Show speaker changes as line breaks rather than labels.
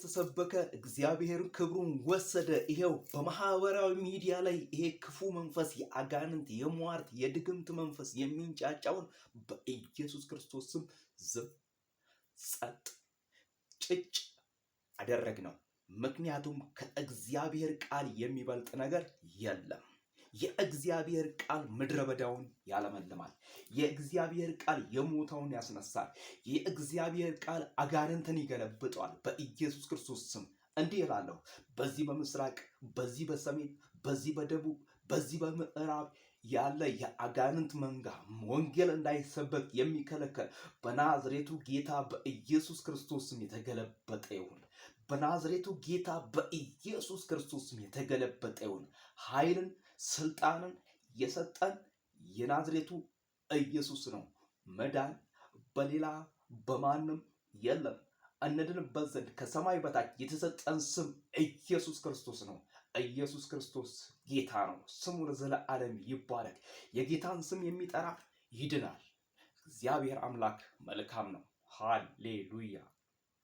እየተሰበከ እግዚአብሔር ክብሩን ወሰደ። ይሄው በማህበራዊ ሚዲያ ላይ ይሄ ክፉ መንፈስ የአጋንንት የሟርት የድግምት መንፈስ የሚንጫጫውን በኢየሱስ ክርስቶስ ስም ዝም ጸጥ ጭጭ አደረግነው። ምክንያቱም ከእግዚአብሔር ቃል የሚበልጥ ነገር የለም። የእግዚአብሔር ቃል ምድረ በዳውን ያለመልማል። የእግዚአብሔር ቃል የሞተውን ያስነሳል። የእግዚአብሔር ቃል አጋንንትን ይገለብጠዋል። በኢየሱስ ክርስቶስ ስም እንዲህ እላለሁ፣ በዚህ በምስራቅ፣ በዚህ በሰሜን፣ በዚህ በደቡብ፣ በዚህ በምዕራብ ያለ የአጋንንት መንጋ ወንጌል እንዳይሰበክ የሚከለከል በናዝሬቱ ጌታ በኢየሱስ ክርስቶስ ስም የተገለበጠ ይሁን። በናዝሬቱ ጌታ በኢየሱስ ክርስቶስ ስም የተገለበጠ ይሁን። ኃይልን ስልጣንን የሰጠን የናዝሬቱ ኢየሱስ ነው። መዳን በሌላ በማንም የለም። እንድንበት ዘንድ ከሰማይ በታች የተሰጠን ስም ኢየሱስ ክርስቶስ ነው። ኢየሱስ ክርስቶስ ጌታ ነው። ስሙ ለዘለዓለም ይባረክ። የጌታን ስም የሚጠራ ይድናል። እግዚአብሔር አምላክ መልካም ነው። ሃሌሉያ